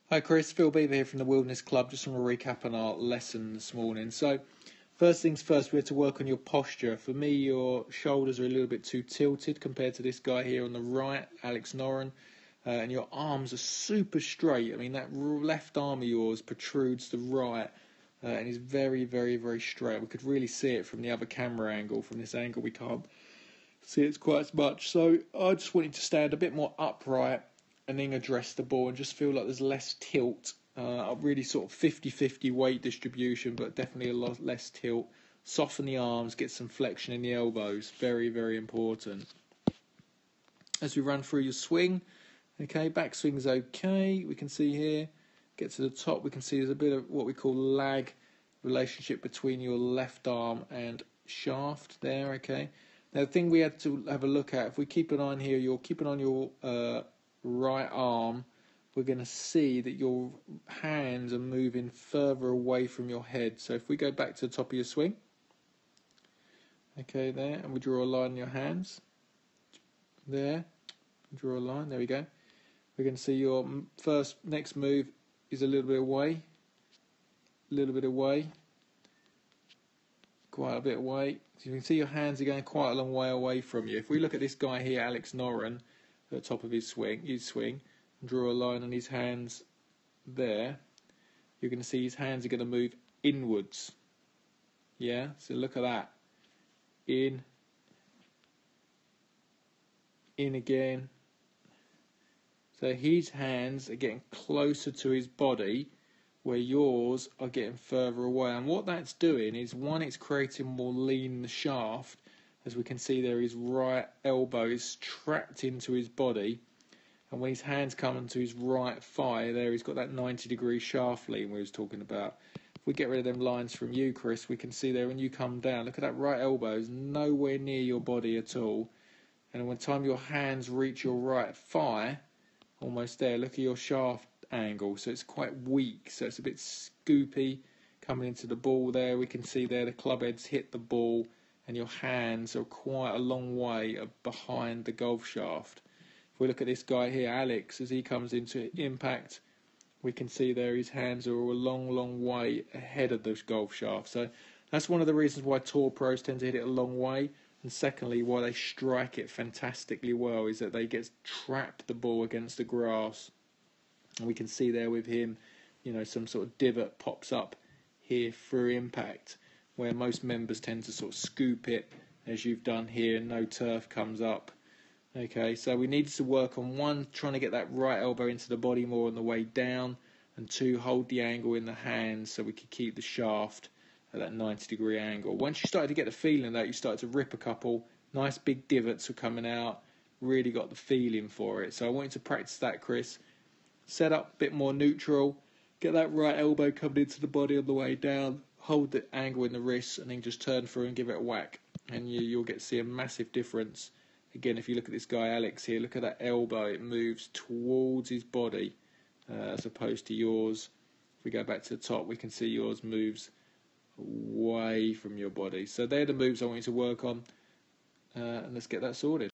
Hi Chris, Phil Beever here from the Wilderness Club. Just want to recap on our lesson this morning. So, first things first, we have to work on your posture. For me, your shoulders are a little bit too tilted compared to this guy here on the right, Alex Noren, and your arms are super straight. I mean, that left arm of yours protrudes to the right, and is very, very, very straight. We could really see it from the other camera angle. From this angle, we can't see it quite as much. So, I just want you to stand a bit more upright and then address the ball and just feel like there's less tilt. Really sort of 50-50 weight distribution, but definitely a lot less tilt. Soften the arms, get some flexion in the elbows. Very, very important. As we run through your swing, okay, backswing's okay. We can see here, get to the top, we can see there's a bit of what we call lag relationship between your left arm and shaft there, okay. Now the thing we had to have a look at, if we keep an eye on here, you're keeping on your right arm, we're going to see that your hands are moving further away from your head. So if we go back to the top of your swing, okay, there, and we draw a line in your hands, there, draw a line, there we go. We're going to see your next move is a little bit away, quite a bit away. So you can see your hands are going quite a long way away from you. If we look at this guy here, Alex Noren, at the top of his swing, and draw a line on his hands there, you're going to see his hands are going to move inwards. Yeah, so look at that. In again. So his hands are getting closer to his body, where yours are getting further away. And what that's doing is, one, it's creating more lean in the shaft. As we can see there, his right elbow is trapped into his body, and when his hands come onto his right thigh, there he's got that 90-degree shaft lean we was talking about. If we get rid of them lines from you, Chris, we can see there when you come down, look at that right elbow is nowhere near your body at all. And when the time your hands reach your right thigh, almost there, look at your shaft angle. So it's quite weak, so it's a bit scoopy coming into the ball there. We can see there the club heads hit the ball, and your hands are quite a long way behind the golf shaft. If we look at this guy here, Alex, as he comes into impact, we can see there his hands are a long, long way ahead of the golf shaft. So that's one of the reasons why tour pros tend to hit it a long way. And secondly, why they strike it fantastically well is that they get trapped the ball against the grass. And we can see there with him, you know, some sort of divot pops up here through impact, where most members tend to sort of scoop it, as you've done here, no turf comes up. Okay, so we needed to work on, one, trying to get that right elbow into the body more on the way down, and two, hold the angle in the hands so we could keep the shaft at that 90-degree angle. Once you started to get the feeling of that, you started to rip a couple, nice big divots were coming out, really got the feeling for it. So I want you to practice that, Chris. Set up a bit more neutral, get that right elbow coming into the body on the way down, hold the angle in the wrist, and then just turn through and give it a whack. And you'll get to see a massive difference. Again, if you look at this guy Alex here, look at that elbow, it moves towards his body as opposed to yours. If we go back to the top, we can see yours moves away from your body. So they're the moves I want you to work on, and let's get that sorted.